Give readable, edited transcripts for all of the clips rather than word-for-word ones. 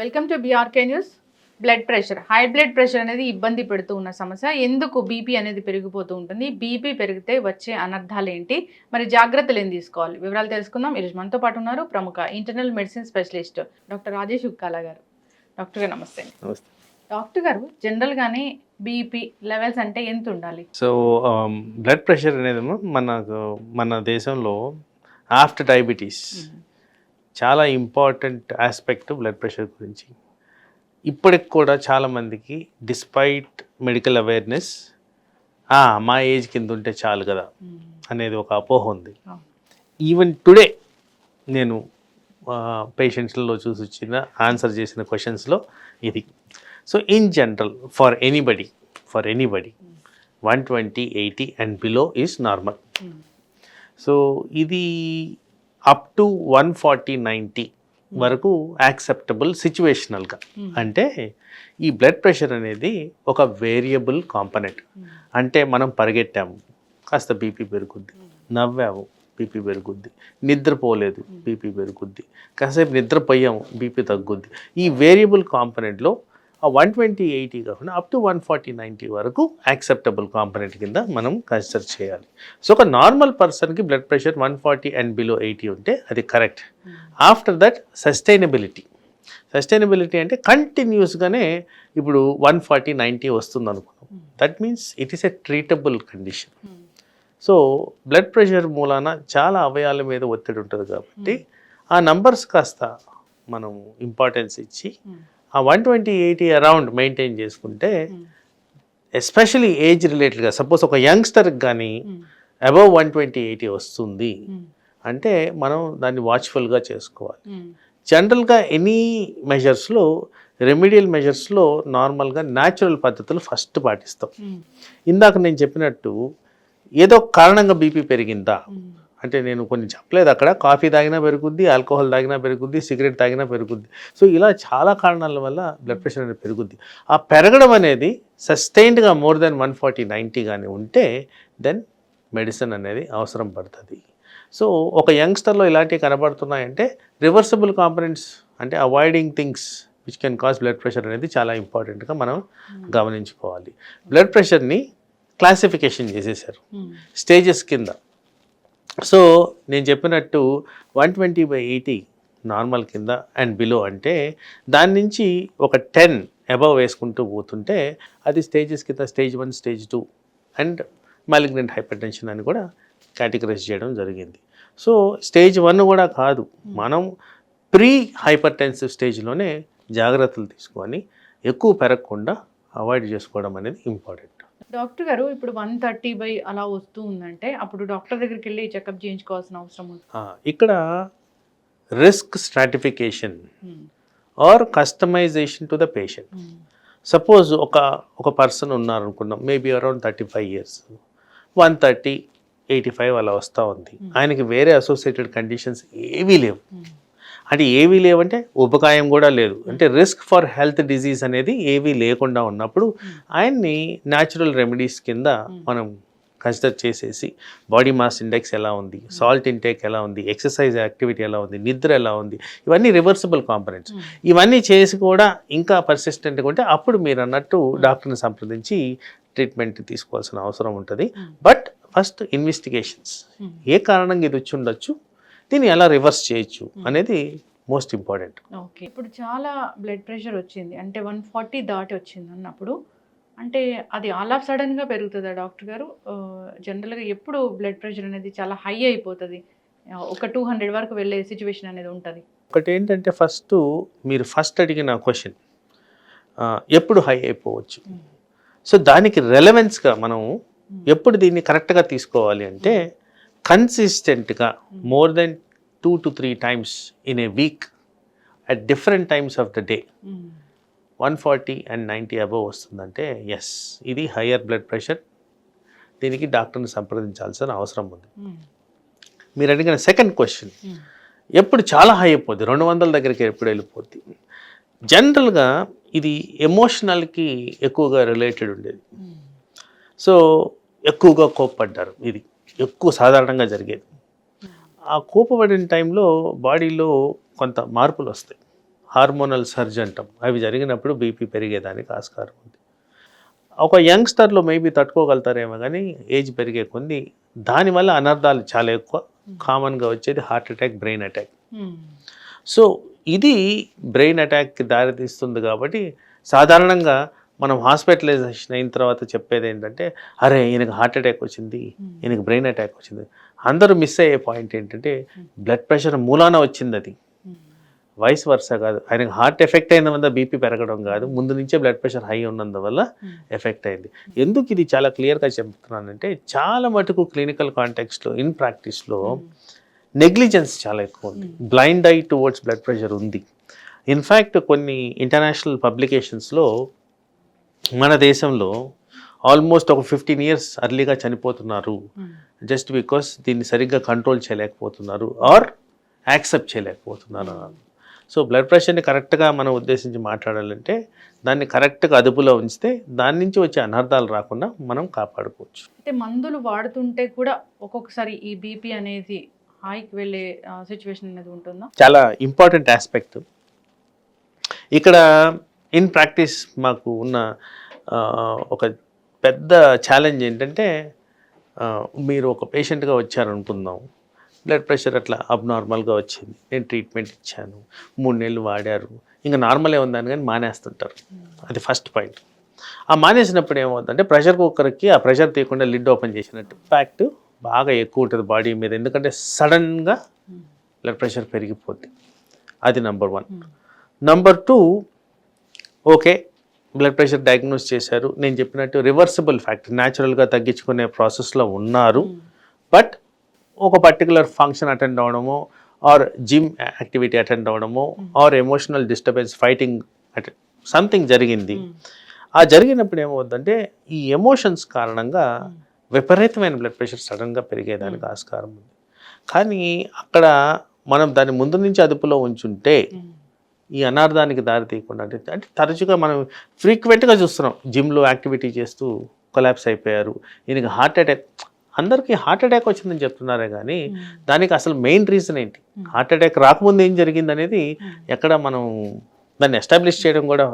Welcome to BRK news. Blood pressure, high blood pressure అనేది ఇబ్బంది పెడుతూ ఉన్న సమస్య. ఎందుకు బీపీ అనేది పెరిగిపోతూ ఉంటుంది? బీపీ పెరిగితే వచ్చే అనర్థాలు ఏంటి? మరి జాగ్రత్తలు ఏం తీసుకోవాలి? వివరాలు తెలుసుకుందాం. ఈరోజు మనతో పాటు ఉన్నారు ప్రముఖ internal medicine specialist doctor Rajesh Ukkala గారు. డాక్టర్ గారు నమస్తే. నమస్తే. డాక్టర్ గారు, జనరల్గానే బీపీ లెవెల్స్ అంటే ఎంత ఉండాలి? సో బ్లడ్ ప్రెషర్ అనేది మన దేశంలో ఆఫ్టర్ డయాబెటీస్ చాలా ఇంపార్టెంట్ ఆస్పెక్ట్ బ్లడ్ ప్రెషర్ గురించి. ఇప్పటికి కూడా చాలామందికి డిస్పైట్ మెడికల్ అవేర్నెస్ మా ఏజ్ కింద ఉంటే చాలు కదా అనేది ఒక అపోహ ఉంది. ఈవెన్ టుడే నేను పేషెంట్స్లో చూసి వచ్చిన ఆన్సర్ చేసిన క్వశ్చన్స్లో ఇది. So in general for anybody 120, 80 and below is normal. So ఇది అప్ టు 140, 90 వరకు యాక్సెప్టబుల్ సిచ్యువేషనల్గా. అంటే ఈ బ్లడ్ ప్రెషర్ అనేది ఒక వేరియబుల్ కాంపనెంట్. అంటే మనం పరిగెట్టాము, కాస్త బీపీ పెరుగుద్ది, నవ్వాము, బీపీ పెరుగుద్ది, నిద్రపోలేదు, బీపీ పెరుగుద్ది, కాసేపు నిద్రపోయాము, బీపీ తగ్గుద్ది. ఈ వేరియబుల్ కాంపనెంట్లో 120, 80 కాకుండా అప్ టు 140, 90 వరకు యాక్సెప్టబుల్ కాంపనెంట్ కింద మనం కన్సిడర్ చేయాలి. సో ఒక నార్మల్ పర్సన్కి బ్లడ్ ప్రెషర్ 140 అండ్ బిలో 80 ఉంటే అది కరెక్ట్. ఆఫ్టర్ దట్ సస్టైనబిలిటీ అంటే కంటిన్యూస్గానే ఇప్పుడు 140, 90 వస్తుంది అనుకున్నాం. That means it is a treatable condition. So blood pressure మూలాన చాలా అవయవాల మీద ఒత్తిడి ఉంటుంది కాబట్టి ఆ నంబర్స్ కాస్త మనం ఇంపార్టెన్స్ ఇచ్చి ఆ 120, 80 అరౌండ్ మెయింటైన్ చేసుకుంటే, ఎస్పెషలీ ఏజ్ రిలేటెడ్గా సపోజ్ ఒక యంగ్స్టర్కి కానీ అబవ్ 120, 80 వస్తుంది అంటే మనం దాన్ని వాచ్ఫుల్గా చేసుకోవాలి. జనరల్గా ఎనీ మెజర్స్లో, రెమిడియల్ మెజర్స్లో నార్మల్గా న్యాచురల్ పద్ధతులు ఫస్ట్ పాటిస్తాం. ఇందాక నేను చెప్పినట్టు ఏదో కారణంగా బీపీ పెరిగిందా అంటే నేను కొన్ని చెప్పలేదు. అక్కడ కాఫీ తాగినా పెరుగుద్ది, ఆల్కహాల్ తాగినా పెరుగుద్ది, సిగరెట్ తాగినా పెరుగుద్ది. సో ఇలా చాలా కారణాల వల్ల బ్లడ్ ప్రెషర్ అనేది పెరుగుద్ది. ఆ పెరగడం అనేది సస్టైన్డ్గా మోర్ దెన్ 140, 90 కానీ ఉంటే దెన్ మెడిసిన్ అనేది అవసరం పడుతుంది. సో ఒక యంగ్స్టర్లో ఇలాంటివి కనబడుతున్నాయంటే రివర్సిబుల్ కాంపనెంట్స్ అంటే avoiding things which can cause blood pressure అనేది చాలా ఇంపార్టెంట్గా మనం గమనించుకోవాలి. బ్లడ్ ప్రెషర్ని క్లాసిఫికేషన్ చేసేసారు స్టేజెస్ కింద. సో నేను చెప్పినట్టు 120/80 నార్మల్ కింద అండ్ బిలో అంటే దాని నుంచి ఒక 10 అబవ్ వేసుకుంటూ పోతుంటే అది స్టేజెస్ కింద stage 1, stage 2 and malignant hypertension అని కూడా కేటగరైజ్ చేయడం జరిగింది. సో స్టేజ్ 1 కూడా కాదు, మనం ప్రీ హైపర్టెన్సివ్ స్టేజ్లోనే జాగ్రత్తలు తీసుకొని ఎక్కువ పెరగకుండా అవాయిడ్ చేసుకోవడం అనేది ఇంపార్టెంట్. డాక్టర్ గారు, ఇప్పుడు 130 అలా వస్తూ ఉందంటే అప్పుడు డాక్టర్ దగ్గరికి వెళ్ళి చెకప్ చేయించుకోవాల్సిన అవసరం ఉంది. ఇక్కడ risk stratification or customization to the patient. Suppose ఒక పర్సన్ ఉన్నారనుకున్నాం, మేబీ అరౌండ్ 35 years, 130, 85 అలా వస్తూ ఉంది. ఆయనకి వేరే అసోసియేటెడ్ కండిషన్స్ ఏవీ లేవు. అంటే ఏవీ లేవంటే ఉపకాయం కూడా లేదు, అంటే రిస్క్ ఫర్ హెల్త్ డిజీజ్ అనేది ఏవీ లేకుండా ఉన్నప్పుడు ఆయన్ని న్యాచురల్ రెమెడీస్ కింద మనం కన్సిడర్ చేసేసి బాడీ మాస్ ఇండెక్స్ ఎలా ఉంది, సాల్ట్ ఇంటేక్ ఎలా ఉంది, ఎక్సర్సైజ్ యాక్టివిటీ ఎలా ఉంది, నిద్ర ఎలా ఉంది, ఇవన్నీ రివర్సిబుల్ కాంపనెంట్స్. ఇవన్నీ చేసి కూడా ఇంకా పర్సిస్టెంట్గా ఉంటే అప్పుడు మీరు అన్నట్టు డాక్టర్ని సంప్రదించి ట్రీట్మెంట్ తీసుకోవాల్సిన అవసరం ఉంటుంది. బట్ ఫస్ట్ ఇన్వెస్టిగేషన్స్, ఏ కారణంగా ఇది వచ్చి ఉండొచ్చు, దీన్ని ఎలా రివర్స్ చేయొచ్చు అనేది మోస్ట్ ఇంపార్టెంట్. ఓకే, ఇప్పుడు చాలా బ్లడ్ ప్రెషర్ వచ్చింది అంటే 140 దాటి వచ్చింది అన్నప్పుడు అంటే అది ఆల్ ఆఫ్ సడన్గా పెరుగుతుందా డాక్టర్ గారు? జనరల్గా ఎప్పుడు బ్లడ్ ప్రెషర్ అనేది చాలా హై అయిపోతుంది, ఒక 200 వరకు వెళ్ళే సిచ్యువేషన్ అనేది ఉంటుంది? ఒకటి ఏంటంటే మీరు ఫస్ట్ అడిగిన క్వశ్చన్ ఎప్పుడు హై అయిపోవచ్చు. సో దానికి రెలవెన్స్గా మనం ఎప్పుడు దీన్ని కరెక్ట్గా తీసుకోవాలి అంటే కన్సిస్టెంట్గా more than 2 to 3 times in a week at different times of the day 140 and 90 above వస్తుందంటే ఎస్, ఇది హయ్యర్ బ్లడ్ ప్రెషర్, దీనికి డాక్టర్ని సంప్రదించాల్సిన అవసరం ఉంది. మీరు అడిగిన సెకండ్ క్వశ్చన్ ఎప్పుడు చాలా హై అయిపోద్ది, 200 దగ్గరికి ఎప్పుడు వెళ్ళిపోద్ది. జనరల్గా ఇది ఎమోషనల్కి ఎక్కువగా రిలేటెడ్ ఉండేది. సో ఎక్కువగా కోప్పడ్డారు, ఇది ఎక్కువ సాధారణంగా జరిగేది. ఆ కోపపడిన టైంలో బాడీలో కొంత మార్పులు వస్తాయి, హార్మోనల్ సర్జ్ అంటాం, అవి జరిగినప్పుడు బీపీ పెరిగేదానికి ఆస్కారం ఉంది. ఒక యంగ్స్టర్లో మేబీ తట్టుకోగలుగుతారేమో కానీ ఏజ్ పెరిగే కొన్ని దానివల్ల అనర్థాలు చాలా ఎక్కువ. కామన్గా వచ్చేది heart attack, brain attack. So ఇది బ్రెయిన్ అటాక్కి దారితీస్తుంది కాబట్టి సాధారణంగా మనం హాస్పిటలైజేషన్ అయిన తర్వాత చెప్పేది ఏంటంటే, అరే ఈయనకు హార్ట్ అటాక్ వచ్చింది, ఈయనకు బ్రెయిన్ అటాక్ వచ్చింది. అందరూ మిస్ అయ్యే పాయింట్ ఏంటంటే బ్లడ్ ప్రెషర్ మూలాన వచ్చింది, అది వైస్ వర్స కాదు. ఆయనకు హార్ట్ ఎఫెక్ట్ అయినందువల్ల బీపీ పెరగడం కాదు, ముందు నుంచే బ్లడ్ ప్రెషర్ హై ఉన్నందువల్ల ఎఫెక్ట్ అయింది. ఎందుకు ఇది చాలా క్లియర్గా చెప్తున్నానంటే, చాలా మటుకు క్లినికల్ కాంటెక్స్లో, ఇన్ ప్రాక్టీస్లో నెగ్లిజెన్స్ చాలా ఎక్కువ ఉంది, blind I towards blood pressure ఉంది. ఇన్ఫ్యాక్ట్ కొన్ని ఇంటర్నేషనల్ పబ్లికేషన్స్లో మన దేశంలో ఆల్మోస్ట్ ఒక 15 years అర్లీగా చనిపోతున్నారు జస్ట్ బికాస్ దీన్ని సరిగ్గా కంట్రోల్ చేయలేకపోతున్నారు ఆర్ యాక్సెప్ట్ చేయలేకపోతున్నారు అన్నారు. సో బ్లడ్ ప్రెషర్ని కరెక్ట్గా మనం ఉద్దేశించి మాట్లాడాలంటే దాన్ని కరెక్ట్గా అదుపులో ఉంచితే దాని నుంచి వచ్చే అనర్థాలు రాకుండా మనం కాపాడుకోవచ్చు. అంటే మందులు వాడుతుంటే కూడా ఒక్కొక్కసారి ఈ బీపీ అనేది హైకి వెళ్ళే సిచ్యువేషన్ అనేది ఉంటుందా? చాలా ఇంపార్టెంట్ ఆస్పెక్ట్. ఇక్కడ ఇన్ ప్రాక్టీస్ మాకు ఉన్న ఒక పెద్ద ఛాలెంజ్ ఏంటంటే, మీరు ఒక పేషెంట్గా వచ్చారనుకుందాం, బ్లడ్ ప్రెషర్ అట్లా అబ్నార్మల్గా వచ్చింది, నేను ట్రీట్మెంట్ ఇచ్చాను, 3 నెలలు వాడారు, ఇంకా నార్మలే ఉందని కానీ మానేస్తుంటారు. అది ఫస్ట్ పాయింట్. ఆ మానేసినప్పుడు ఏమవుతుందంటే ప్రెషర్ కుక్కర్కి ఆ ప్రెషర్ తీయకుండా లిడ్ ఓపెన్ చేసినట్టు ఇంపాక్ట్ బాగా ఎక్కువ ఉంటుంది బాడీ మీద, ఎందుకంటే సడన్గా బ్లడ్ ప్రెషర్ పెరిగిపోద్ది. అది number 1. Number 2, okay blood pressure diagnose చేశారు, నేను చెప్పినట్టు రివర్సిబుల్ ఫ్యాక్టర్, న్యాచురల్గా తగ్గించుకునే ప్రాసెస్లో ఉన్నారు, బట్ ఒక పర్టికులర్ ఫంక్షన్ అటెండ్ అవ్వడమో ఆర్ జిమ్ యాక్టివిటీ అటెండ్ అవ్వడమో or emotional disturbance, fighting something జరిగింది. ఆ జరిగినప్పుడు ఏమవుతుందంటే ఈ ఎమోషన్స్ కారణంగా విపరీతమైన బ్లడ్ ప్రెషర్ సడన్గా పెరిగేదానికి ఆస్కారం ఉంది. కానీ అక్కడ మనం దాన్ని ముందు నుంచి అదుపులో ఉంచుంటే ఈ అనార్థానికి దారి తీయకుండా, అంటే తరచుగా మనం ఫ్రీక్వెంట్గా చూస్తున్నాం, జిమ్లో యాక్టివిటీ చేస్తూ కొలాప్స్ అయిపోయారు, ఈయనకి హార్ట్ అటాక్. అందరికీ హార్ట్ అటాక్ వచ్చిందని చెప్తున్నారే కానీ దానికి అసలు మెయిన్ రీజన్ ఏంటి, హార్ట్ అటాక్ రాకముందు ఏం జరిగింది అనేది ఎక్కడ మనం దాన్ని ఎస్టాబ్లిష్ చేయడం కూడా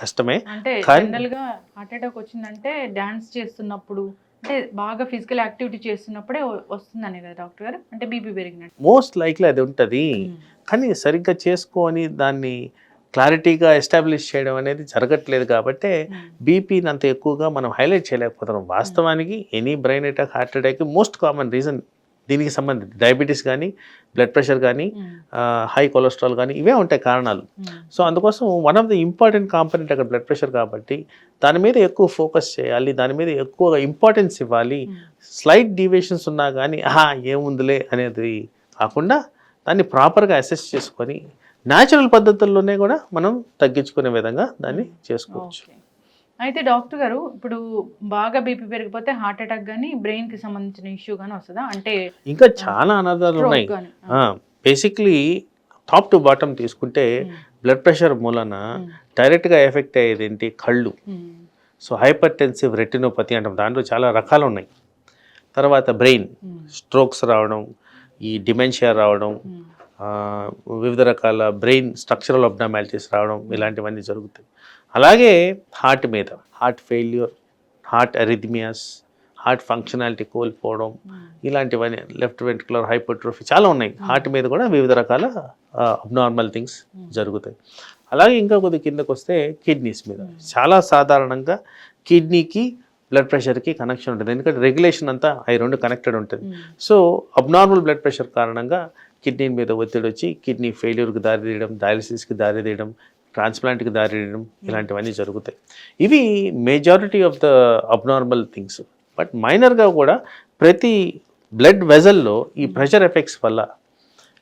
కష్టమే. అంటే జనరల్గా హార్ట్ అటాక్ వచ్చిందంటే డాన్స్ చేస్తున్నప్పుడు, అంటే బాగా ఫిజికల్ యాక్టివిటీ చేస్తున్నప్పుడే వస్తుందనే కదా డాక్టర్ గారు, అంటే బీపీ పెరిగినట్టు మోస్ట్ లైక్లీ అది ఉంటుంది. కానీ సరిగ్గా చేసుకొని దాన్ని క్లారిటీగా ఎస్టాబ్లిష్ చేయడం అనేది జరగట్లేదు కాబట్టి బీపీని అంత ఎక్కువగా మనం హైలైట్ చేయలేకపోతున్నాం. వాస్తవానికి any brain attack, heart attack most common reason దీనికి సంబంధించి డయాబెటీస్ కానీ, బ్లడ్ ప్రెషర్ కానీ, హై కొలెస్ట్రాల్ కానీ, ఇవే ఉంటాయి కారణాలు. సో అందుకోసం one of the important component అక్కడ బ్లడ్ ప్రెషర్ కాబట్టి దాని మీద ఎక్కువ ఫోకస్ చేయాలి, దాని మీద ఎక్కువగా ఇంపార్టెన్స్ ఇవ్వాలి. స్లైట్ డీవియేషన్స్ ఉన్నా కానీ ఏముందిలే అనేది కాకుండా దాన్ని ప్రాపర్గా అసెస్ చేసుకొని న్యాచురల్ పద్ధతుల్లోనే కూడా మనం తగ్గించుకునే విధంగా దాన్ని చేసుకోవచ్చు. అయితే డాక్టర్ గారు, ఇప్పుడు బాగా బీపీ పెరిగిపోతే హార్ట్ అటాక్ కానీ బ్రెయిన్కి సంబంధించిన ఇష్యూ కానీ వస్తుందా? అంటే ఇంకా చాలా అనర్థాలు ఉన్నాయి. బేసిక్లీ టాప్ టు బాటమ్ తీసుకుంటే బ్లడ్ ప్రెషర్ మూలన డైరెక్ట్గా ఎఫెక్ట్ అయ్యేది ఏంటి, కళ్ళు. సో హైపర్ టెన్సివ్ రెటినోపతి అంటాం, దాంట్లో చాలా రకాలు ఉన్నాయి. తర్వాత బ్రెయిన్ స్ట్రోక్స్ రావడం, ఈ డిమెన్షియా రావడం, వివిధ రకాల బ్రెయిన్ స్ట్రక్చరల్ అబ్నార్మాలిటీస్ రావడం, ఇలాంటివన్నీ జరుగుతాయి. అలాగే హార్ట్ మీద heart failure, heart arrhythmias, heart functionality కోల్పోవడం, ఇలాంటివన్నీ, లెఫ్ట్ వెంట్రుకులర్ హైపర్ట్రోఫీ, చాలా ఉన్నాయి. హార్ట్ మీద కూడా వివిధ రకాల అబ్నార్మల్ థింగ్స్ జరుగుతాయి. అలాగే ఇంకా కొద్ది కిందకు వస్తే కిడ్నీస్ మీద చాలా సాధారణంగా కిడ్నీకి బ్లడ్ ప్రెషర్కి కనెక్షన్ ఉంటుంది, ఎందుకంటే రెగ్యులేషన్ అంతా అవి రెండు కనెక్టెడ్ ఉంటుంది. సో అబ్నార్మల్ బ్లడ్ ప్రెషర్ కారణంగా కిడ్నీ మీద ఒత్తిడి వచ్చి కిడ్నీ ఫెయిల్యూర్కి దారితీయడం, డయాలిసిస్కి దారితీయడం, ట్రాన్స్ప్లాంట్కి దారితీయడం, ఇలాంటివన్నీ జరుగుతాయి. ఇవి majority of the abnormal things. But మైనర్గా కూడా ప్రతి బ్లడ్ వెజల్లో ఈ ప్రెషర్ ఎఫెక్ట్స్ వల్ల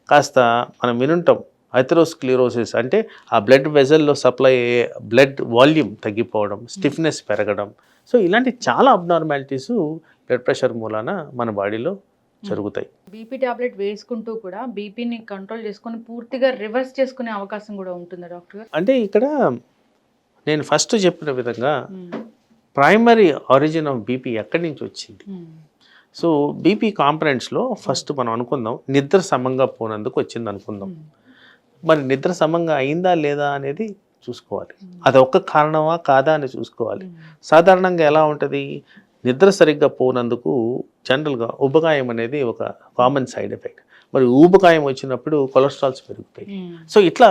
కాస్త మనం వినుంటాం అథెరోస్క్లిరోసిస్, అంటే ఆ బ్లడ్ వెజల్లో సప్లై అయ్యే బ్లడ్ వాల్యూమ్ తగ్గిపోవడం, స్టిఫ్నెస్ పెరగడం. సో ఇలాంటి చాలా అబ్నార్మాలిటీస్ బ్లడ్ ప్రెషర్ మూలాన మన బాడీలో జరుగుతాయి. బీపీ టాబ్లెట్ వేసుకుంటూ కూడా బీపీని కంట్రోల్ చేసుకొని పూర్తిగా రివర్స్ చేసుకునే అవకాశం కూడా ఉంటుందా డాక్టర్ గారు? అంటే ఇక్కడ నేను ఫస్ట్ చెప్పిన విధంగా ప్రైమరీ ఆరిజిన్ ఆఫ్ బీపీ ఎక్కడి నుంచి వచ్చింది. సో బీపీ కాంపనెంట్స్లో ఫస్ట్ మనం అనుకుందాం నిద్ర సమంగా పోనందుకు వచ్చింది అనుకుందాం. మరి నిద్ర సమంగా అయిందా లేదా అనేది చూసుకోవాలి. అది ఒక్క కారణమా కాదా అని చూసుకోవాలి. సాధారణంగా ఎలా ఉంటుంది, నిద్ర సరిగ్గా పోనందుకు జనరల్గా ఉబకాయం అనేది ఒక కామన్ సైడ్ ఎఫెక్ట్. మరి ఊబకాయం వచ్చినప్పుడు కొలెస్ట్రాల్స్ పెరుగుతాయి. సో ఇట్లా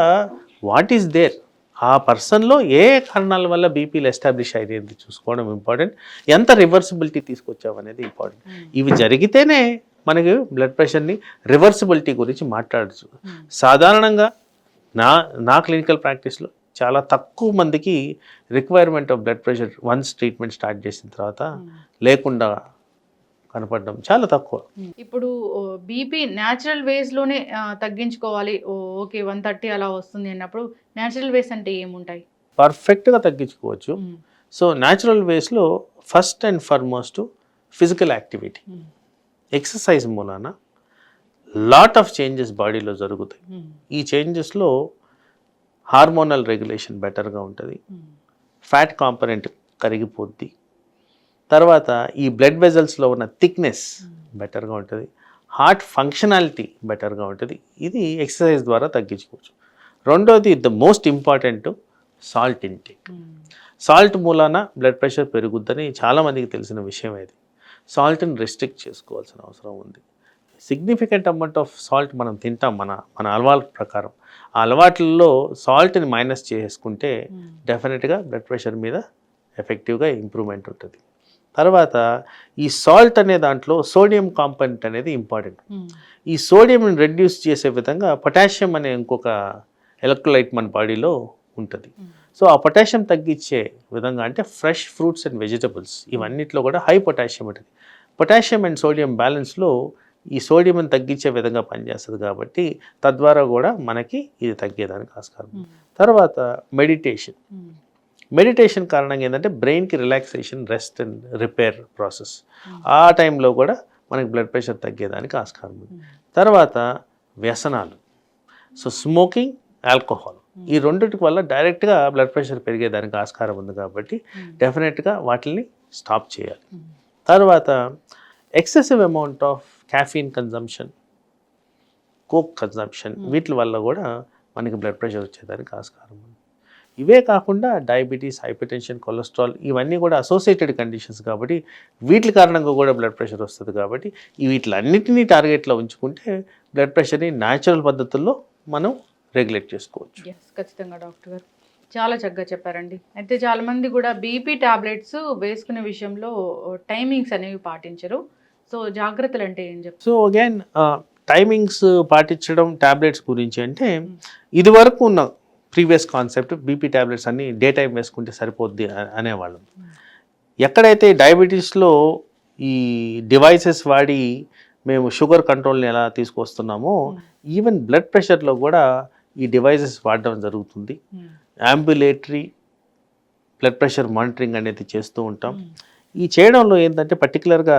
వాట్ ఈస్ దేర్, ఆ పర్సన్లో ఏ కారణాల వల్ల బీపీలు ఎస్టాబ్లిష్ అయ్యేది చూసుకోవడం ఇంపార్టెంట్. ఎంత రివర్సిబిలిటీ తీసుకొచ్చావు అనేది ఇంపార్టెంట్. ఇవి జరిగితేనే మనకి బ్లడ్ ప్రెషర్ని రివర్సిబిలిటీ గురించి మాట్లాడచ్చు. సాధారణంగా నా క్లినికల్ ప్రాక్టీస్లో చాలా తక్కువ మందికి requirement of blood pressure once treatment start చేసిన తర్వాత లేకుండా కనపడడం చాలా తక్కువ. ఇప్పుడు బీపీ న్యాచురల్ వేస్లోనే తగ్గించుకోవాలి, ఓకే 130 అలా వస్తుంది అన్నప్పుడు న్యాచురల్ వేస్ అంటే ఏముంటాయి? పర్ఫెక్ట్గా తగ్గించుకోవచ్చు. సో న్యాచురల్ వేస్లో first and foremost physical activity, exercise మూలాన లాట్ ఆఫ్ చేంజెస్ బాడీలో జరుగుతాయి. ఈ చేంజెస్లో హార్మోనల్ రెగ్యులేషన్ బెటర్గా ఉంటుంది, ఫ్యాట్ కాంపనెంట్ కరిగిపోద్ది, తర్వాత ఈ బ్లడ్ వెజల్స్లో ఉన్న థిక్నెస్ బెటర్గా ఉంటుంది, హార్ట్ ఫంక్షనాలిటీ బెటర్గా ఉంటుంది. ఇది ఎక్సర్సైజ్ ద్వారా తగ్గించుకోవచ్చు. రెండోది the most important salt intake. Salt మూలాన బ్లడ్ ప్రెషర్ పెరుగుద్దని చాలామందికి తెలిసిన విషయం. ఇది సాల్ట్ని రెస్ట్రిక్ట్ చేసుకోవాల్సిన అవసరం ఉంది. సిగ్నిఫికెంట్ అమౌంట్ ఆఫ్ సాల్ట్ మనం తింటాం మన అలవాటు ప్రకారం. ఆ అలవాట్లలో సాల్ట్ని మైనస్ చేసుకుంటే డెఫినెట్గా బ్లడ్ ప్రెషర్ మీద ఎఫెక్టివ్గా ఇంప్రూవ్మెంట్ ఉంటుంది. తర్వాత ఈ సాల్ట్ అనే దాంట్లో సోడియం కాంపొనెంట్ అనేది ఇంపార్టెంట్. ఈ సోడియంని రెడ్యూస్ చేసే విధంగా పొటాషియం అనే ఇంకొక ఎలక్ట్రోలైట్ మన బాడీలో ఉంటుంది. సో ఆ పొటాషియం తగ్గించే విధంగా అంటే ఫ్రెష్ ఫ్రూట్స్ అండ్ వెజిటబుల్స్ ఇవన్నిట్లో కూడా హై పొటాషియం ఉంటుంది. పొటాషియం అండ్ సోడియం బ్యాలెన్స్లో ఈ సోడియంని తగ్గించే విధంగా పనిచేస్తుంది కాబట్టి తద్వారా కూడా మనకి ఇది తగ్గేదానికి ఆస్కారం. తర్వాత మెడిటేషన్ కారణంగా ఏంటంటే బ్రెయిన్కి relaxation, rest and repair process. ఆ టైంలో కూడా మనకి బ్లడ్ ప్రెషర్ తగ్గేదానికి ఆస్కారం ఉంది. తర్వాత వ్యసనాలు, సో స్మోకింగ్, ఆల్కహాల్, ఈ రెండింటి వల్ల డైరెక్ట్గా బ్లడ్ ప్రెషర్ పెరిగేదానికి ఆస్కారం ఉంది కాబట్టి డెఫినెట్గా వాటిని స్టాప్ చేయాలి. తర్వాత excessive amount of caffeine consumption, coke consumption, వీటి వల్ల కూడా మనకి బ్లడ్ ప్రెషర్ వచ్చేదానికి ఆస్కారం ఉంది. ఇవే కాకుండా డయాబెటీస్, హైపర్టెన్షన్, కొలెస్ట్రాల్ ఇవన్నీ కూడా అసోసియేటెడ్ కండిషన్స్ కాబట్టి వీటి కారణంగా కూడా బ్లడ్ ప్రెషర్ వస్తుంది. కాబట్టి వీటిలన్నిటినీ టార్గెట్లో ఉంచుకుంటే బ్లడ్ ప్రెషర్ని న్యాచురల్ పద్ధతుల్లో మనం రెగ్యులేట్ చేసుకోవచ్చు. ఖచ్చితంగా డాక్టర్ గారు చాలా చక్కగా చెప్పారండి. అయితే చాలామంది కూడా బీపీ టాబ్లెట్స్ వేసుకునే విషయంలో టైమింగ్స్ అనేవి పాటించరు. సో జాగ్రత్తలు అంటే ఏం చెప్తారు? సో అగైన్ టైమింగ్స్ పాటించడం టాబ్లెట్స్ గురించి అంటే ఇది వరకు ఉన్న ప్రీవియస్ కాన్సెప్ట్ బీపీ టాబ్లెట్స్ అన్ని డే టైం వేసుకుంటే సరిపోద్ది అనేవాళ్ళం. ఎక్కడైతే డయాబెటీస్లో ఈ డివైసెస్ వాడి మేము షుగర్ కంట్రోల్ని ఎలా తీసుకొస్తున్నామో ఈవెన్ బ్లడ్ ప్రెషర్లో కూడా ఈ డివైసెస్ వాడడం జరుగుతుంది. అంబులేటరీ బ్లడ్ ప్రెషర్ మానిటరింగ్ అనేది చేస్తూ ఉంటాం. ఈ చేయడంలో ఏంటంటే పర్టికులర్గా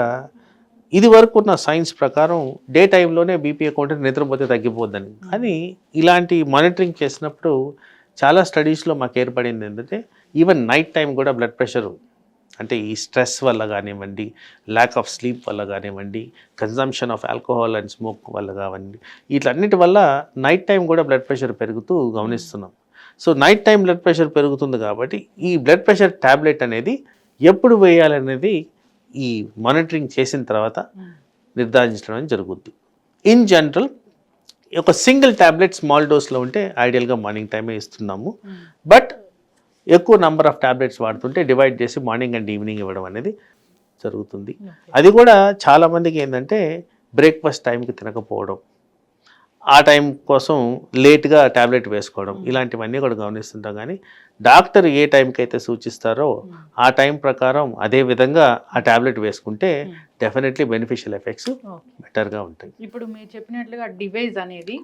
ఇది వరకు ఉన్న సైన్స్ ప్రకారం డే టైంలోనే బీపీ అకౌంట్ నిద్రపోతే తగ్గిపోద్దని. కానీ ఇలాంటి మానిటరింగ్ చేసినప్పుడు చాలా స్టడీస్లో మాకు ఏర్పడింది ఏంటంటే ఈవెన్ నైట్ టైం కూడా బ్లడ్ ప్రెషర్ అంటే ఈ స్ట్రెస్ వల్ల కానివ్వండి, ల్యాక్ ఆఫ్ స్లీప్ వల్ల కానివ్వండి, consumption of alcohol and smoke వల్ల కానివ్వండి, వీటన్నిటి వల్ల నైట్ టైం కూడా బ్లడ్ ప్రెషర్ పెరుగుతూ గమనిస్తున్నాం. So night time blood pressure పెరుగుతుంది కాబట్టి ఈ బ్లడ్ ప్రెషర్ ట్యాబ్లెట్ అనేది ఎప్పుడు వేయాలనేది ఈ మానిటరింగ్ చేసిన తర్వాత నిర్ధారించడం జరుగుద్ది. ఇన్ జనరల్ ఒక సింగిల్ ట్యాబ్లెట్ స్మాల్ డోస్లో ఉంటే ఐడియల్గా మార్నింగ్ టైమే ఇస్తున్నాము. బట్ ఎక్కువ నెంబర్ ఆఫ్ ట్యాబ్లెట్స్ వాడుతుంటే డివైడ్ చేసి మార్నింగ్ అండ్ ఈవినింగ్ ఇవ్వడం అనేది జరుగుతుంది. అది కూడా చాలామందికి ఏంటంటే బ్రేక్ఫాస్ట్ టైంకి తినకపోవడం, ఆ టైం కోసం లేట్గా ట్యాబ్లెట్ వేసుకోవడం, ఇలాంటివన్నీ కూడా గమనిస్తుంటాం. కానీ డాక్టర్ ఏ టైంకి అయితే సూచిస్తారో ఆ టైం ప్రకారం అదే విధంగా ఆ ట్యాబ్లెట్ వేసుకుంటే డెఫినెట్లీ బెనిఫిషియల్ ఎఫెక్ట్స్ బెటర్గా ఉంటాయి. ఇప్పుడు మీరు చెప్పినట్లుగా డివైస్ అనేది